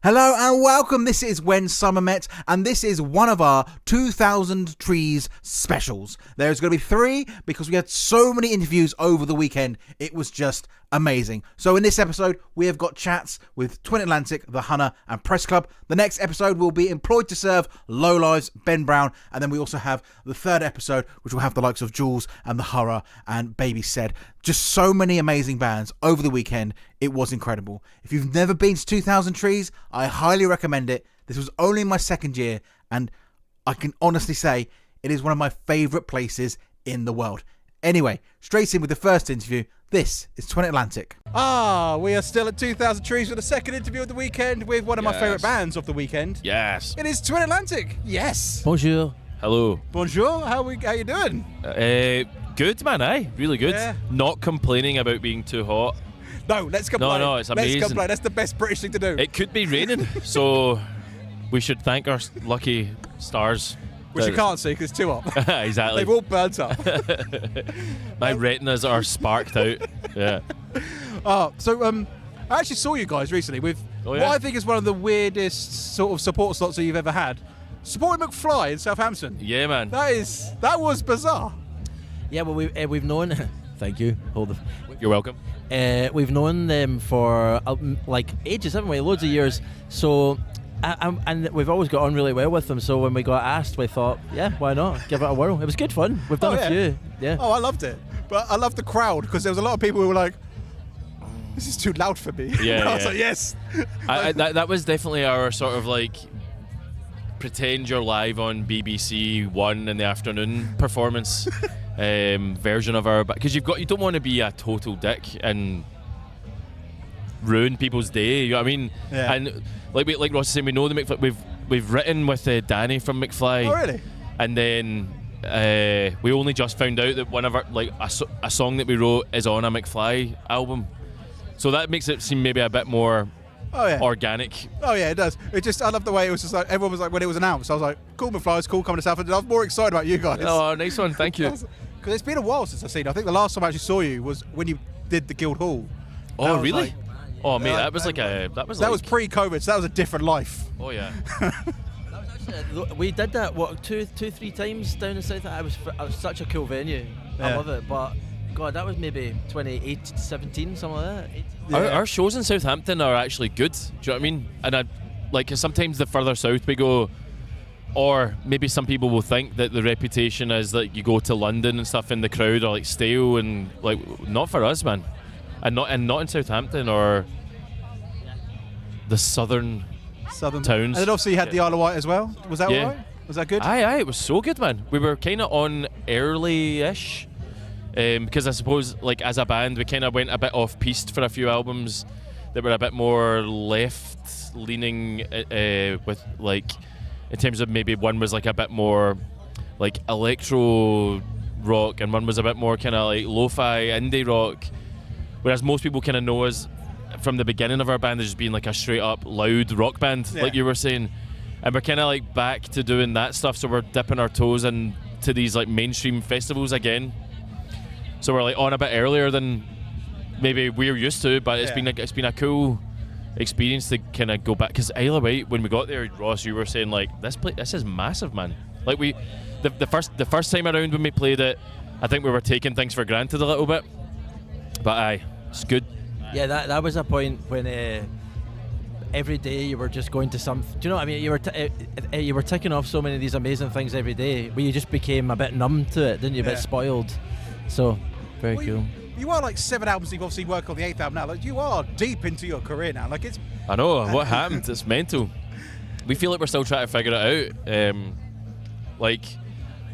Hello and welcome. This is When Summer Met, and this is one of our 2000 Trees specials. There's going to be 3 because we had so many interviews over the weekend. It was just amazing. So in this episode, we have got chats with Twin Atlantic, the Hunna and Press Club. The next episode will be Employed to Serve, Low Lives, Ben Brown, and then we also have the 3rd episode, which will have the likes of Jules and the Horror and Baby Said. Just so many amazing bands over the weekend. It was incredible. If you've never been to 2000 Trees, I highly recommend it. This was only my 2nd year, and I can honestly say it is one of my favourite places in the world. Anyway, straight in with the first interview. This is Twin Atlantic. We are still at 2000 Trees for the 2nd interview of the weekend with one of my favourite bands of the weekend. Yes. It is Twin Atlantic. Yes. Bonjour. Hello. Bonjour. How you doing? Good, man, aye. Really good. Yeah. Not complaining about being too hot. No, let's complain. No, it's amazing. Let's complain. That's the best British thing to do. It could be raining, so we should thank our lucky stars. Which you can't see because it's too hot. Exactly. They've all burnt up. My retinas are sparked out. Yeah. I actually saw you guys recently with what I think is one of the weirdest sort of support slots that you've ever had. Supporting McFly in Southampton. Yeah, man. That was bizarre. Yeah, well, we've known. Thank you. You're welcome. We've known them for like ages, haven't we? Loads of years. So, and we've always got on really well with them. So when we got asked, we thought, yeah, why not? Give it a whirl. It was good fun. We've done a few. Yeah. Oh, I loved it. But I loved the crowd because there was a lot of people who were like, "This is too loud for me." Yeah. I was like, "Yes." That was definitely our sort of like pretend you're live on BBC One in the afternoon performance. Version of our, because you don't want to be a total dick and ruin people's day. You know what I mean? Yeah. And like Ross was saying, we know the McFly. We've written with Danny from McFly. Oh, really? And then we only just found out that one of our a song that we wrote is on a McFly album. So that makes it seem maybe a bit more organic. Oh yeah, it does. I love the way it was just like everyone was like when it was announced. I was like, "Cool, McFly, it's cool coming to Southampton." I was more excited about you guys. Oh, nice one, thank you. Because it's been a while since I've seen. I think the last time I actually saw you was when you did the Guildhall. Oh, really? Like, oh, mate, that was pre-COVID, so that was a different life. Oh yeah. We did that 2-3 times down in South. It was such a cool venue. Yeah. I love it. But God, that was maybe 2017, something like that. Yeah. Our shows in Southampton are actually good. Do you know what I mean? And sometimes the further south we go, or maybe some people will think that the reputation is that you go to London and stuff and the crowd are like stale and like not for us, man. And not in Southampton or the southern towns. And then obviously you had the Isle of Wight as well. Was that all right? Was that good? Aye, it was so good, man. We were kind of on early-ish. Because I suppose, like, as a band, we kind of went a bit off-piste for a few albums that were a bit more left-leaning with, like, in terms of maybe one was, like, a bit more, like, electro rock and one was a bit more kind of, like, lo-fi indie rock. Whereas most people kind of know us from the beginning of our band as just being, like, a straight-up loud rock band, like you were saying. And we're kind of, like, back to doing that stuff, so we're dipping our toes into these, like, mainstream festivals again. So we're like on a bit earlier than maybe we're used to, but it's been a cool experience to kind of go back. Because Isle of Wight, when we got there, Ross, you were saying like this is massive, man. Like the first time around when we played it, I think we were taking things for granted a little bit. But aye, it's good. Yeah, that was a point when every day you were just going to some. Do you know what I mean? You were ticking off so many of these amazing things every day, where you just became a bit numb to it, didn't you? A bit spoiled. So. Very cool. You are like 7 albums. You've obviously worked on the 8th album now. Like you are deep into your career now. Like it's. I know what happened. It's mental. We feel like we're still trying to figure it out. Like,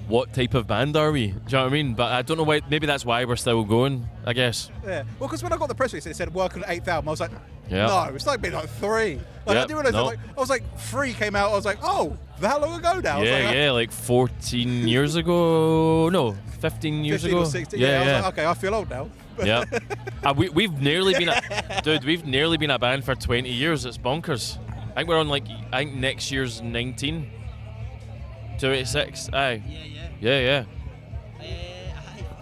what type of band are we? Do you know what I mean? But I don't know why. Maybe that's why we're still going, I guess. Yeah. Well, because when I got the press release, it said work on the 8th album. I was like, yeah. No, it's like been like 3. Like I didn't realise. I was like 3 came out. I was like, oh, that long ago now. Like 14 years ago. No, 15 years 15 ago. Or 16. I was like, okay, I feel old now. Yeah. We've nearly been a band for 20 years. It's bonkers. I think we're on next year's 19. 286. Aye. Yeah.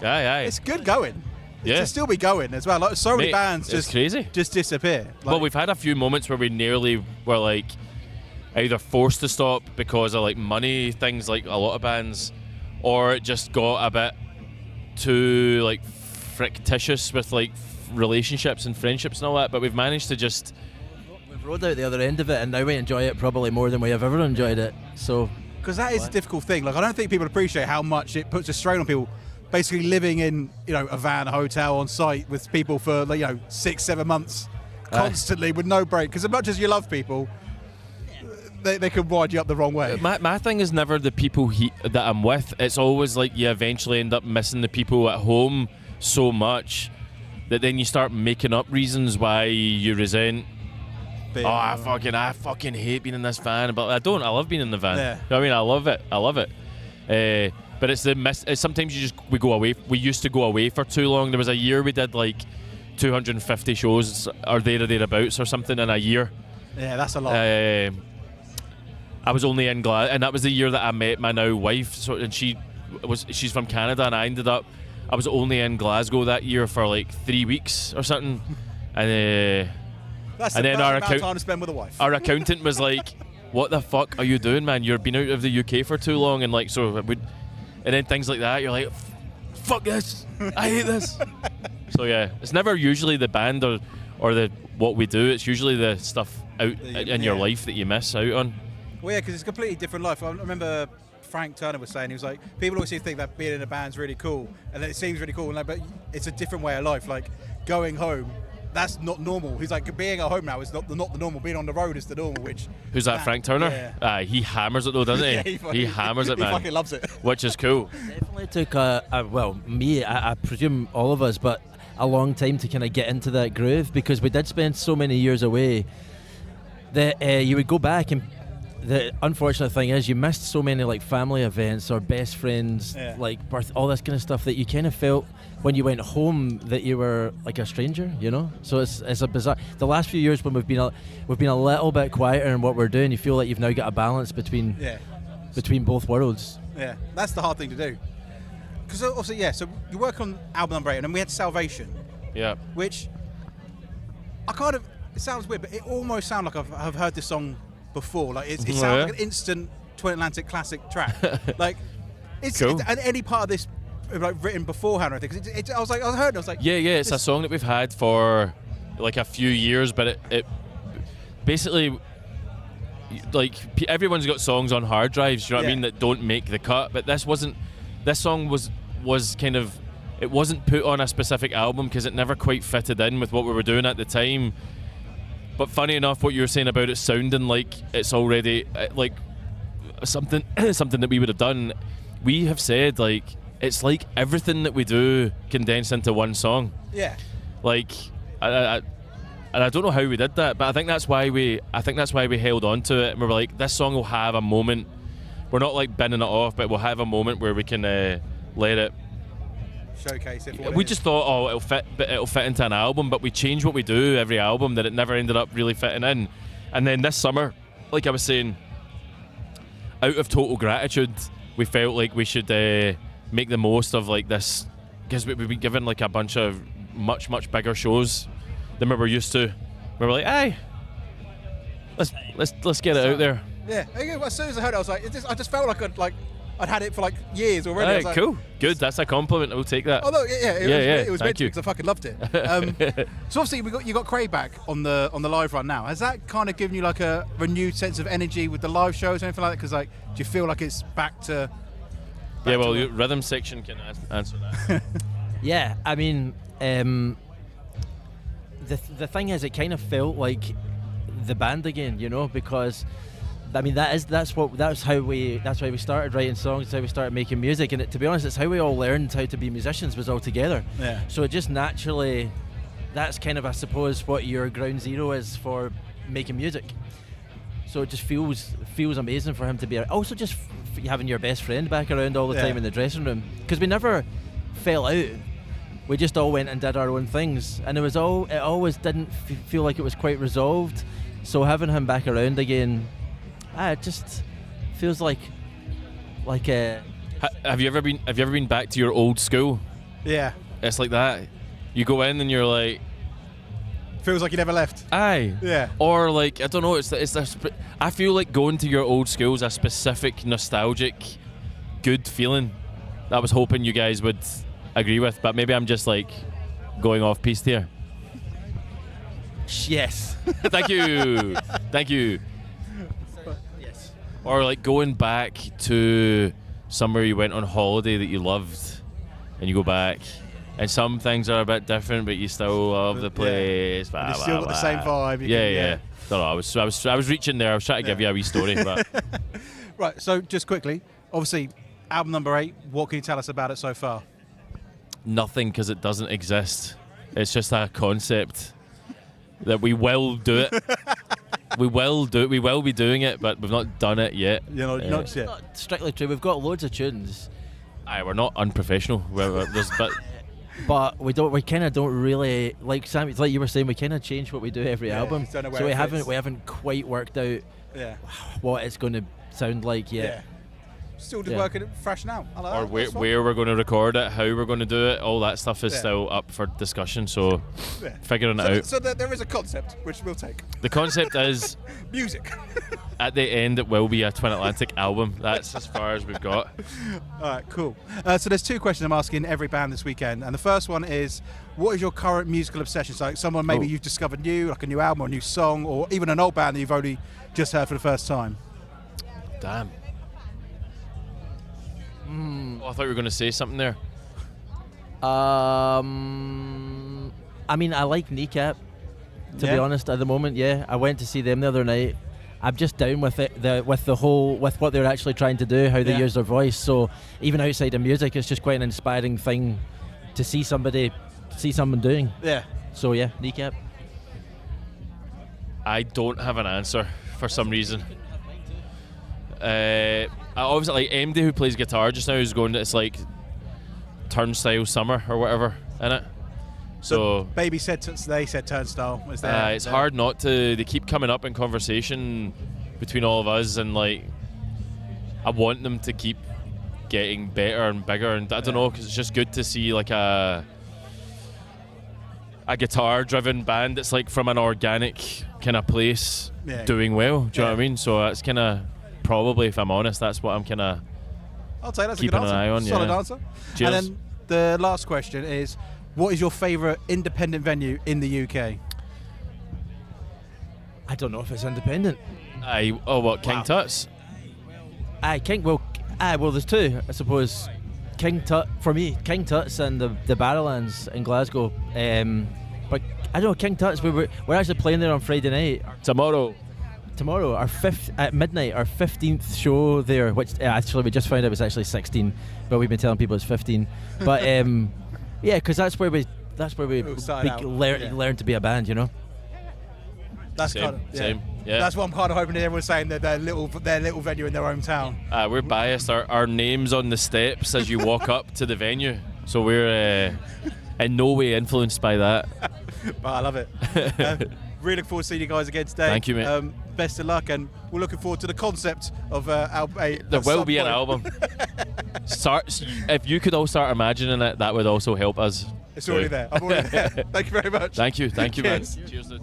Aye. It's good going. Yeah. to still be going as well. Like, so many Mate, bands it's crazy. just disappear. Like, Well, we've had a few moments where we nearly were like either forced to stop because of like money things, like a lot of bands, or it just got a bit too like fictitious with like relationships and friendships and all that. But we've managed to just We've rode out the other end of it, and now we enjoy it probably more than we have ever enjoyed it. So, because that is a difficult thing. Like, I don't think people appreciate how much it puts a strain on people. Basically, living in a van, a hotel, on site with people for 6-7 months, constantly with no break. Because as much as you love people, they can wind you up the wrong way. my thing is never the people that I'm with. It's always like you eventually end up missing the people at home so much that then you start making up reasons why you resent. I fucking hate being in this van, but I don't. I love being in the van. Yeah. You know what I mean, I love it. But it's sometimes we go away. We used to go away for too long. There was a year we did like 250 shows or thereabouts or something in a year. Yeah, that's a lot. I was only in Glasgow, and that was the year that I met my now wife. So, and she's from Canada, and I was only in Glasgow that year for like 3 weeks or something, and that's and the then amount of time to spend with a wife. Our accountant was like, "What the fuck are you doing, man? You've been out of the UK for too long," and like so, and then things like that. You're like, "Fuck this! I hate this." So yeah, it's never usually the band or the what we do. It's usually the stuff out in your life that you miss out on. Well, yeah, because it's a completely different life. I remember Frank Turner was saying, he was like, people always think that being in a band's really cool, and that it seems really cool, but it's a different way of life. Like, going home, that's not normal. He's like, being at home now is not the normal. Being on the road is the normal. Who's that, Frank Turner? Yeah. He hammers it though, doesn't he? Yeah, he hammers it, man. He fucking loves it. Which is cool. definitely took I presume all of us, but a long time to kind of get into that groove, because we did spend so many years away that you would go back, and the unfortunate thing is you missed so many like family events or best friends, like birth, all this kind of stuff, that you kind of felt when you went home that you were like a stranger, you know. So it's a bizarre. The last few years when we've been a little bit quieter in what we're doing, you feel like you've now got a balance between both worlds. Yeah, that's the hard thing to do. Because also, so you work on album number 8, and then we had Salvation. Yeah. Which it sounds weird, but it almost sounds like I've heard this song before. Like it sounds like an instant Twin Atlantic classic track. Like it's cool. And any part of this like written beforehand or anything. Because I heard it. I was like, yeah. It's a song that we've had for like a few years, but it basically, like, everyone's got songs on hard drives. You know what I mean, that don't make the cut. But this song was kind of, it wasn't put on a specific album because it never quite fitted in with what we were doing at the time. But funny enough, what you were saying about it sounding like it's already like something that we would have done, we have said like it's like everything that we do condensed into one song. Yeah. Like, and I don't know how we did that, but I think that's why we held on to it, and we were like, this song will have a moment. We're not like binning it off, but we'll have a moment where we can let it showcase it. We just thought, it'll fit into an album, but we change what we do every album that it never ended up really fitting in. And then this summer, like I was saying, out of total gratitude, we felt like we should make the most of like this, because we've been given like a bunch of much bigger shows than we were used to. We were like, hey, let's get it out there. Yeah. As soon as I heard it, I was like, I just felt like I'd had it for like years already. Hey, cool. Good. That's a compliment. We'll take that. Oh no, it was meant to, you. because I fucking loved it. So obviously you got Craig back on the live run now. Has that kind of given you like a renewed sense of energy with the live shows or anything like that? Because like, do you feel like it's back to? Your rhythm section can answer that. Yeah, I mean, the thing is, it kind of felt like the band again, you know, because I mean that's why we started writing songs, that's how we started making music, and to be honest, it's how we all learned how to be musicians, was all together. Yeah. So it just naturally, that's kind of, I suppose, what your ground zero is for making music. So it just feels amazing for him to be also just having your best friend back around all the time in the dressing room, because we never fell out. We just all went and did our own things, and it always didn't feel like it was quite resolved. So having him back around again, it just feels like Have you ever been back to your old school? Yeah. It's like that. You go in and you're like, Feels like you never left. aye. Yeah. Or like, I don't know, I feel like going to your old school is a specific nostalgic good feeling that I was hoping you guys would agree with, but maybe I'm just like going off piste here. Yes. Thank you. Thank you. Yes. Or like going back to somewhere you went on holiday that you loved, and you go back, and some things are a bit different, but you still love the place. And you still got the same vibe. Yeah. Don't know. I was reaching there. I was trying to give you a wee story, but Right. So just quickly, obviously, album number 8. What can you tell us about it so far? nothing because it doesn't exist. It's just a concept that we will do it. We will be doing it, but we've not done it yet. Not yet. It's not strictly true. We've got loads of tunes, Aye, we're not unprofessional. but we kind of don't really like Sam. Like you were saying, we kind of change what we do every album. don't know where So it fits. we haven't quite worked out Yeah. what it's going to sound like yet. Yeah. Still just Yeah. working it fresh now. I like or that. where, That's fine. where we're going to record it, how we're going to do it, all that stuff is Yeah. still up for discussion. So Yeah. figuring it out. So there is a concept which we'll take. The concept is Music. at the end it will be a Twin Atlantic album. That's as far as we've got. All right, cool. So there's two questions I'm asking every band this weekend, and the first one is, what is your current musical obsession? So like someone maybe you've discovered new, like a new album or a new song, or even an old band that you've only just heard for the first time. Damn. Oh, I thought you were going to say something there. I mean, I like Kneecap, to be honest, at the moment. Yeah, I went to see them the other night. I'm just down with it, with what they're actually trying to do, how they use their voice. So even outside of music, it's just quite an inspiring thing to see someone doing. Yeah. So yeah, Kneecap. I don't have an answer for some reason. I obviously like MD, who plays guitar just now, is going. It's like Turnstile Summer or whatever in it. So Baby said they said Turnstile. Was there? it's hard not to. They keep coming up in conversation between all of us, and like I want them to keep getting better and bigger. And I don't know, because it's just good to see like a guitar-driven band that's like from an organic kind of place doing well. Do you know what I mean? So that's kind of probably, if I'm honest, that's what I'm kind of I'll say that's keeping a good an answer. eye on. Solid Yeah. answer. Cheers. And then the last question is, what is your favourite independent venue in the UK? I don't know if it's independent. King Tut's? Well, there's two, I suppose. King Tut's and the Barrowlands in Glasgow. But I don't know, King Tut's, we're actually playing there on Friday night. Tomorrow, our at midnight, our 15th show there, which actually we just found out it was actually 16, but we've been telling people it's 15. But yeah, because that's where we learn to be a band, you know. That's Same. Yeah. That's what I'm kind of hoping that everyone's saying, that their little venue in their own town. We're biased. Our names on the steps as you walk up to the venue, so we're in no way influenced by that. But I love it. Really look forward to seeing you guys again today. Thank you, mate. Best of luck, and we're looking forward to the concept of album 8. There will be an album. If you could all start imagining it, that would also help us. It's already there. I'm already there. Thank you very much. Thank you, man. Cheers. Cheers, dude.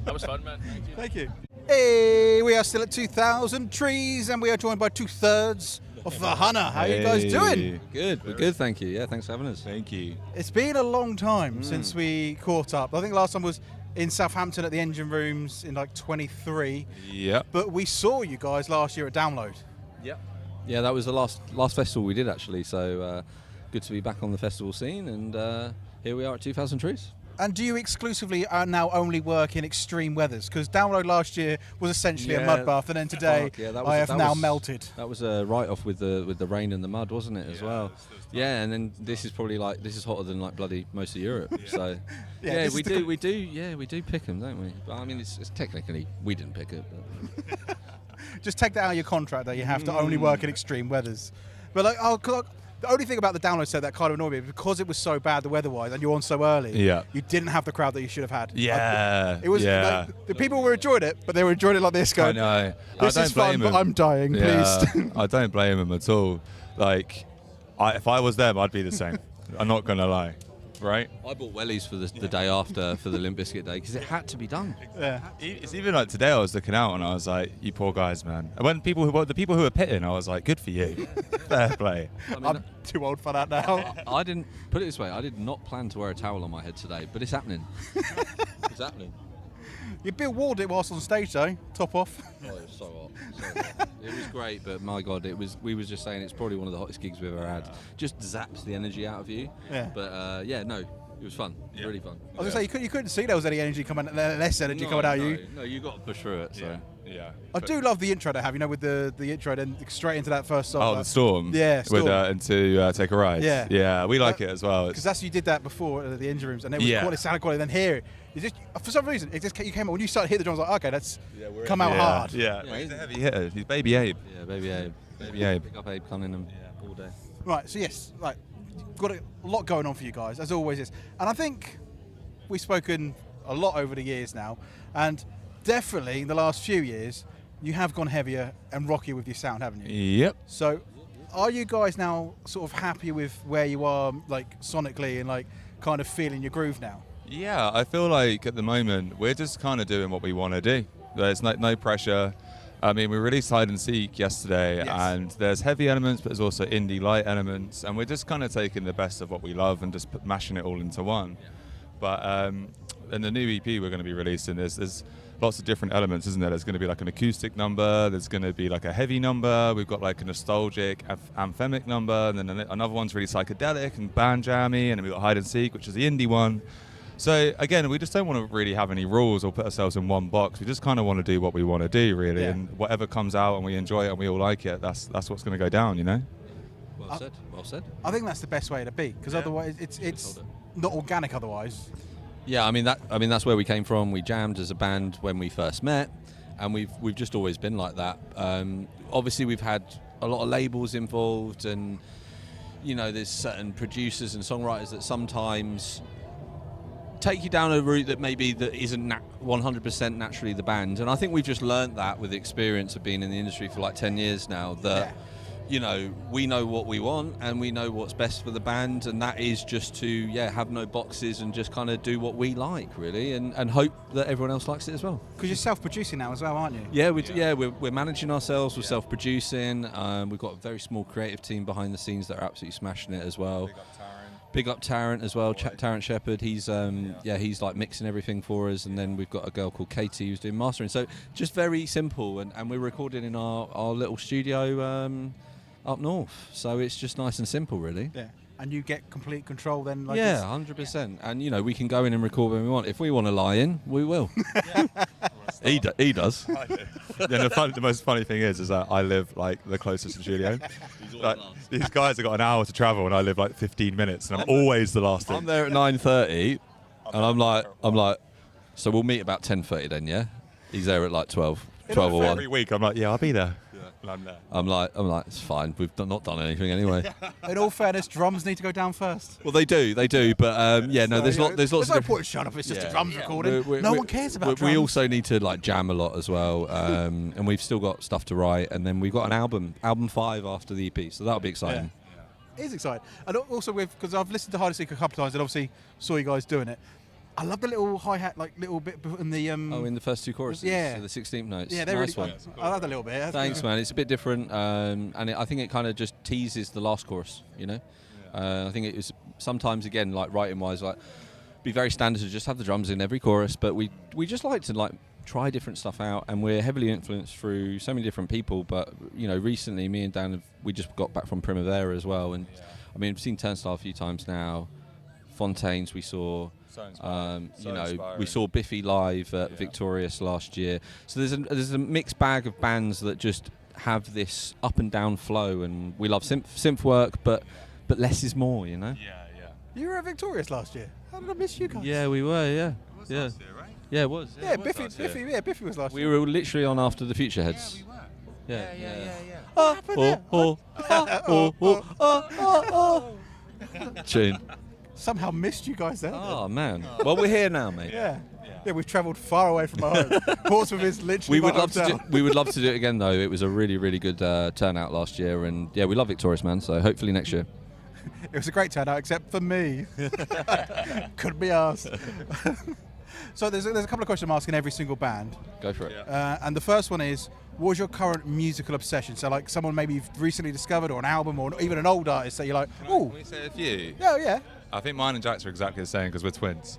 That was fun, man. Thank you. Hey, we are still at 2,000 Trees, and we are joined by 2/3 of the Hunna. How are you guys doing? Good, we're good, thank you. Yeah, thanks for having us. Thank you. It's been a long time since we caught up. I think last time was in Southampton at the Engine Rooms in like 23. Yep. But we saw you guys last year at Download. Yeah, that was the last festival we did actually. So good to be back on the festival scene, and here we are at 2,000 Trees. And do you exclusively now only work in extreme weathers? Because Download last year was essentially a mud bath, and then today I have now melted. That was a write-off with the rain and the mud, wasn't it, as well? Yeah, and then this is probably this is hotter than like bloody most of Europe. So we do pick them, don't we? But I mean, it's technically we didn't pick it. But. Just take that out of your contract that you have to only work in extreme weathers. But the only thing about the Download set that kind of annoyed me, because it was so bad the weather-wise, and you're on so early, you didn't have the crowd that you should have had. Yeah. The people were enjoying it, but they were enjoying it like this. I know. This is fun, but I'm dying, please. I don't blame them at all. Like, if I was them, I'd be the same. I'm not going to lie. right? I bought wellies for the day after for the Limp Bizkit day because it had to be done. Yeah. It's even like today I was looking out and I was like, you poor guys, man. And when the people who were pitting, I was like, good for you. Fair play. I mean, I'm too old for that now. I didn't put it this way. I did not plan to wear a towel on my head today, but it's happening. It's happening. You Bill Ward it whilst on stage though, top off. Oh, it was so hot. So hot. It was great, but my God, we was just saying it's probably one of the hottest gigs we've ever had. Just zaps the energy out of you. Yeah. But no, it was fun. Yeah. Really fun. I was gonna say you couldn't see there was any energy coming, less energy coming out of you. No, you got to push through it. So. Yeah. I do love the intro they have, with the intro, then straight into that first song. Oh, the Storm. Yeah, Storm. With and to take a ride. Yeah. Yeah, we like it as well. Because you did that before at the engine rooms, and it was quality, sounded quality. Then here, it just for some reason you came out when you started hitting the drums, like okay, that's come out hard. Yeah, he's a heavy hitter. He's Baby Abe. Yeah, Baby Abe. Baby Abe. Pick up Abe Cunningham all day. Right, so yes, got a lot going on for you guys, as always is, and I think we've spoken a lot over the years now, and definitely in the last few years. You have gone heavier and rockier with your sound, haven't you? Yep. So, are you guys now sort of happy with where you are, sonically, and kind of feeling your groove now? Yeah, I feel like at the moment we're just kind of doing what we want to do. There's no pressure. I mean, we released Hide and Seek yesterday, and there's heavy elements, but there's also indie light elements, and we're just kind of taking the best of what we love and just mashing it all into one. Yeah. But in the new EP we're going to be releasing, there's lots of different elements, isn't there? There's going to be an acoustic number, there's going to be a heavy number, we've got a nostalgic, anthemic number, and then another one's really psychedelic and band jammy, and then we've got Hide and Seek, which is the indie one. So again, we just don't want to really have any rules or put ourselves in one box. We just kind of want to do what we want to do, really, and whatever comes out and we enjoy it and we all like it, that's what's going to go down, Well said. Well said. I think that's the best way to be, because otherwise it's not organic otherwise. Yeah, I mean that's where we came from. We jammed as a band when we first met, and we've just always been like that. Obviously, we've had a lot of labels involved, and there's certain producers and songwriters that sometimes take you down a route that isn't 100% naturally the band. And I think we've just learnt that with the experience of being in the industry for 10 years now. That we know what we want and we know what's best for the band, and that is just to have no boxes and just kind of do what we like, really, and hope that everyone else likes it as well. Because you're self-producing now as well, aren't you? Yeah, we're managing ourselves. We're self-producing. We've got a very small creative team behind the scenes that are absolutely smashing it as well. Big up Tarrant as well, Tarrant Shepherd. He's he's mixing everything for us, and then we've got a girl called Katie who's doing mastering. So just very simple, and we're recording in our little studio up north. So it's just nice and simple, really. Yeah, and you get complete control then. 100%. And we can go in and record when we want. If we want to lie in, we will. He does. I do. The most funny thing is that I live the closest to the studio. These guys have got an hour to travel, and I live 15 minutes, and I'm always the last. I'm there at 9:30, and I'm like, so we'll meet about 10:30 then, yeah. He's there at 12 or 1. Every week, I'm like, I'll be there. And I'm there. I'm like, it's fine. We've not done anything anyway. In all fairness, drums need to go down first. Well, they do, but there's lots of. There's point shut up. It's just a drums recording. No one cares about drums. We also need to jam a lot as well, and we've still got stuff to write, and then we've got an album 5 after the EP, so that'll be exciting. Yeah. It is exciting, and also because I've listened to Hide and Seek a couple of times, and obviously saw you guys doing it. I love the little hi-hat, little bit in the... in the first 2 choruses, so the 16th notes. Yeah, they're nice really... I love the little bit. Thanks, man. It's a bit different, and I think it kind of just teases the last chorus, I think it was sometimes, again, writing-wise, be very standard to just have the drums in every chorus, but we just like to, try different stuff out, and we're heavily influenced through so many different people, but, recently, me and Dan, we just got back from Primavera as well, and, we've seen Turnstile a few times now, Fontaines we saw... we saw Biffy live at Victorious last year. So there's a mixed bag of bands that just have this up and down flow, and we love synth work, but less is more, Yeah. You were at Victorious last year. How did I miss you guys? Yeah, we were. Yeah. It was last year, right? Yeah, it was. Yeah, Biffy was last year. We were literally on after the Future Heads. Yeah, we were. Tune. Somehow missed you guys there. Oh man! Well, we're here now, mate. Yeah, we've travelled far away from our home. Portsmouth is literally. We would love to do it again, though. It was a really, really good turnout last year, and we love Victorious, man. So hopefully next year. It was a great turnout, except for me. Couldn't be asked. So there's a couple of questions I'm asking every single band. Go for it. And the first one is, what is your current musical obsession? So like someone maybe you've recently discovered, or an album, or even an old artist that you're like, Can we say a few? yeah. I think mine and Jack's are exactly the same because we're twins.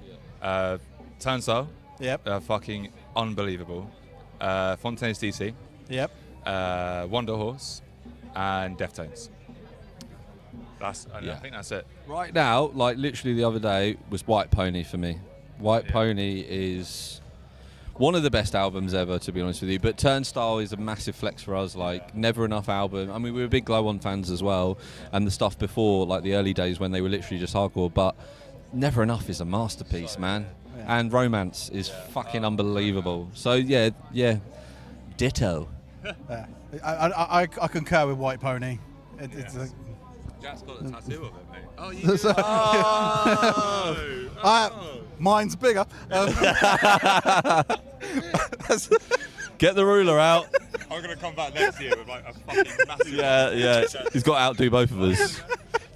Turnstile. Yep. Fucking unbelievable. Fontaine's DC. Yep. Wonder Horse. And Deftones. I think that's it. Right now, like literally the other day, was White Pony for me. White Pony is one of the best albums ever, to be honest with you. But Turnstile is a massive flex for us. Like Never Enough album. I mean, we were big Glow On fans as well, and the stuff before, like the early days when they were literally just hardcore. But Never Enough is a masterpiece, man. Yeah. And Romance is fucking unbelievable. So yeah, ditto. I concur with White Pony. It's Jack's got a tattoo of it, mate. Oh, you do? Mine's bigger. Get the ruler out. I'm going to come back next year with like a fucking massive... Yeah. He's got to outdo both of us.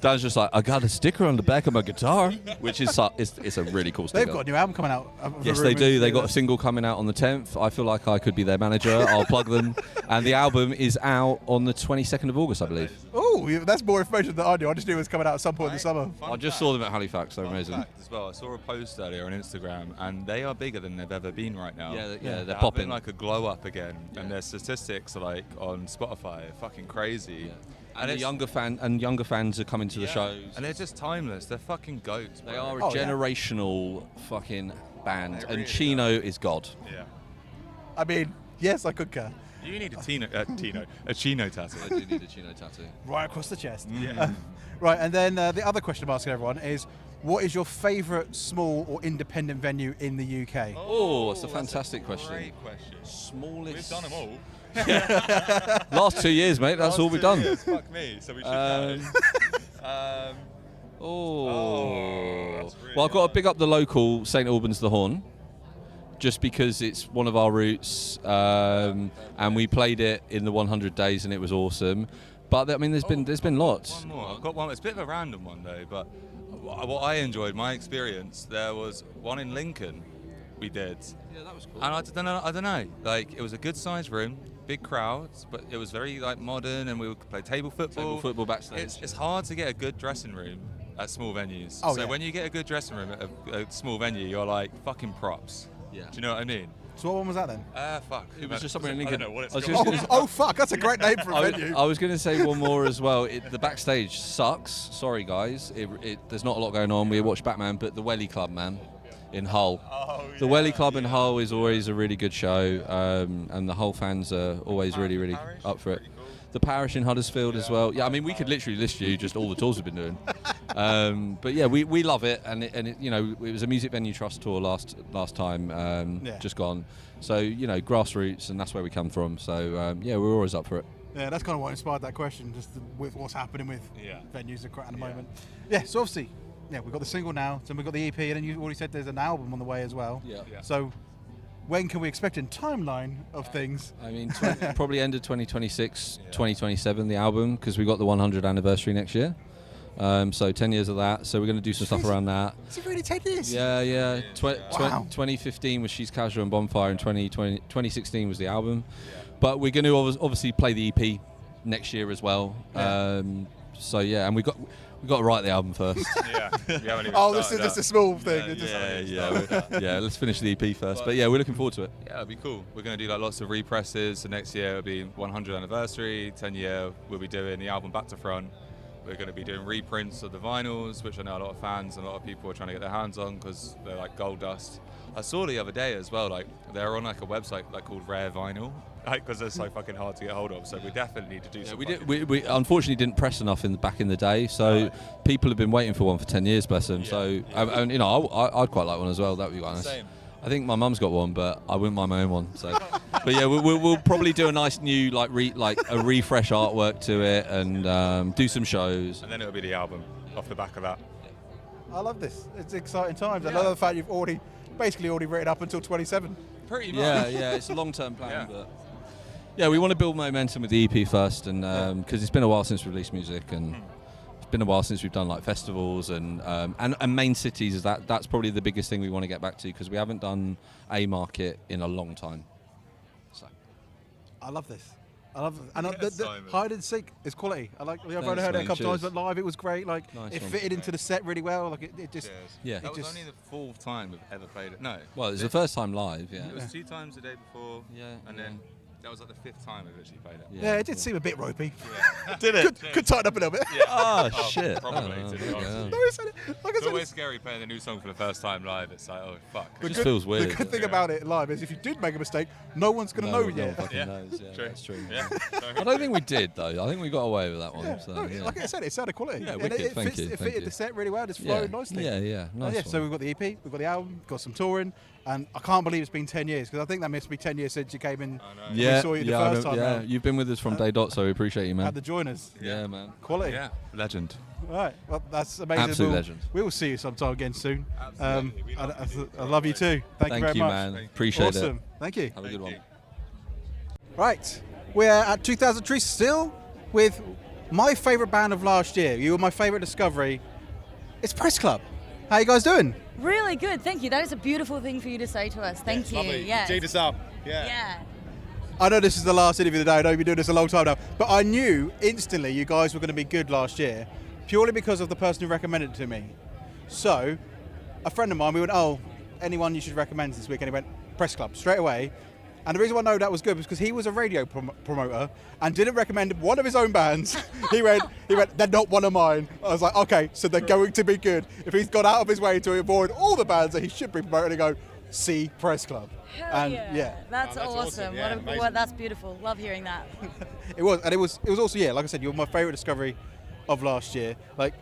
Dan's just like, I got a sticker on the back of my guitar, which is it's a really cool sticker. They've got a new album coming out. Yes, they do. They got a single coming out on the 10th. I feel like I could be their manager. I'll plug them. And the album is out on the 22nd of August, I believe. Oh, that's more information than I do. I just knew it was coming out at some point in the summer. I just saw them at Halifax. They're amazing. As well, I saw a post earlier on Instagram, and they are bigger than they've ever been right now. Yeah, they're popping popping. like a glow up again, and their statistics are like on Spotify, are fucking crazy. Yeah. And the younger fans are coming to the shows. And they're just timeless. They're fucking goats. They bro. are a generational fucking band, They and really Chino is God. Yeah. I mean, yes, I could care. You need a Chino tattoo. I do need a Chino tattoo. Right across the chest. Yeah. Right, and then the other question I'm asking everyone is, what is your favourite small or independent venue in the UK? Oh, that's a fantastic question. Great question. Smallest. We've done them all. Last 2 years, mate. That's all we've done. Years, fuck me. So we should know. That's really well, I've got to hard. big up the local St Albans the Horn, just because it's one of our roots, and we played it in the 100 days, and it was awesome. But I mean, there's been lots. One more. I've got one. It's a bit of a random one though, but what I enjoyed, my experience, there was one in Lincoln. We did. Yeah, that was cool. And I don't know. Like, it was a good sized room, big crowds, but it was very like modern, and we would play table football. Table football backstage. It's hard to get a good dressing room at small venues. Oh, so yeah. when you get a good dressing room at a small venue, you're like fucking props. Yeah. Do you know what I mean? So what one was that then? Fuck. It was just somewhere in I Lincoln. don't know what it's I was called. just- Oh, fuck, that's a great name for a venue. I was going to say one more as well. The backstage sucks. Sorry, guys. There's not a lot going on. We watched Batman, but the Welly Club, man, in Hull. The Welly Club in Hull is always a really good show, and the Hull fans are always really, really up for it. The Parish in Huddersfield as well. Yeah, I mean, we could literally list you just all the tours we've been doing. But yeah, we love it, and it, you know, it was a Music Venue Trust tour last time, just gone. So you know, grassroots, and that's where we come from. So yeah, we're always up for it. Yeah, that's kind of what inspired that question, just with what's happening with venues at the moment. Yeah, so obviously, we've got the single now, so we've got the EP, and then you already said there's an album on the way as well. Yeah. So when can we expect in timeline of things? I mean, probably end of 2026, 2027, the album, because we got the 100th anniversary next year. So 10 years of that. So we're going to do some stuff around that. Is it really 10 years? Yeah. Wow. 2015 was She's Casual and Bonfire, and 2016 was the album. But we're going to obviously play the EP next year as well. So yeah, and we got to write the album first. This is just a small thing. Yeah. Let's finish the EP first. But yeah, we're looking forward to it. Yeah, it'll be cool. We're going to do like lots of represses. So next year it'll be 100th anniversary, 10 year. We'll be doing the album back to front. We're going to be doing reprints of the vinyls, which I know a lot of fans and a lot of people are trying to get their hands on because they're like gold dust. I saw the other day as well, like they're on like a website like called Rare Vinyl, like because they're so fucking hard to get hold of. So we definitely need to do something. We unfortunately didn't press enough back in the day, so people have been waiting for one for 10 years, bless them. Yeah. So and you know, I'd quite like one as well. That would be quite nice. Same. I think my mum's got one, but I wouldn't mind my own one. So, but yeah, we'll probably do a nice new like a refresh artwork to it, and do some shows. And then it'll be the album off the back of that. I love this. It's exciting times. I love the fact you've basically already written up until 27. Pretty much. Yeah, it's a long-term plan, Yeah. but yeah, we want to build momentum with the EP first, and because it's been a while since we released music, and been a while since we've done like festivals and main cities. That's probably the biggest thing we want to get back to, because we haven't done a market in a long time. So I love this. I love it. And the Simon. hide and seek is quality. I've only Thanks, heard it a mate. couple times, Cheers. but live it was great. Like Nice it one. fitted into the set really well. Like it just. Cheers. Yeah. That It was just- only the fourth time we've ever played it. No. Well, it's the first time live. Yeah. It was 2 times the day before. Yeah, And then that was like the 5th time we've actually played it. Yeah, it did seem a bit ropey. Did it? Could tighten up a little bit. Oh shit! Probably, Oh, to be okay. honest. No, it's- like I It's said, always scary playing a new song for the first time live. It's like, oh, fuck. It just feels weird. The good thing about it live is if you did make a mistake, no one's going to know No yet. fucking Yeah. knows. Yeah, True. that's true. Yeah. I don't think we did though. I think we got away with that one. Yeah, So, no, yeah. like I said, it sounded quality. Yeah, And wicked, it thank fits, you, It thank fitted you. the set really well. Just yeah. flowed nicely. Yeah. Nice Yeah, one. so we've got the EP, we've got the album, got some touring, and I can't believe it's been 10 years, because I think that must be 10 years since you came in. I know. yeah, we saw you the yeah, I first know- time yeah. round. You've been with us from day dot, so we appreciate you, man. At the Joiners. Yeah, man. Quality. Yeah. Legend. All right, well, that's amazing. Absolute legend. We will see you sometime again soon. Absolutely. We love I love you too. Thank you very much. man. Appreciate Awesome. it. Thank you. Have a good one. Right, we're at 2000 Trees still with my favourite band of last year. You were my favourite discovery. It's Press Club. How you guys doing? Really good, thank you. That is a beautiful thing for you to say to us. Thank you. Yeah. us up. Yeah. I know this is the last interview of the day. I know you've been doing this a long time now, but I knew instantly you guys were going to be good last year, purely because of the person who recommended it to me. So, a friend of mine, we went, oh, anyone you should recommend this week? And he went, Press Club, straight away. And the reason why I know that was good was because he was a radio promoter and didn't recommend one of his own bands. he went, they're not one of mine. I was like, okay, so they're going to be good. If he's gone out of his way to avoid all the bands that he should be promoting, and go, see Press Club. Hell And yeah. That's that's awesome. awesome. Yeah, amazing. That's beautiful. Love hearing that. It was also, yeah, like I said, you were my favourite discovery of last year. Like,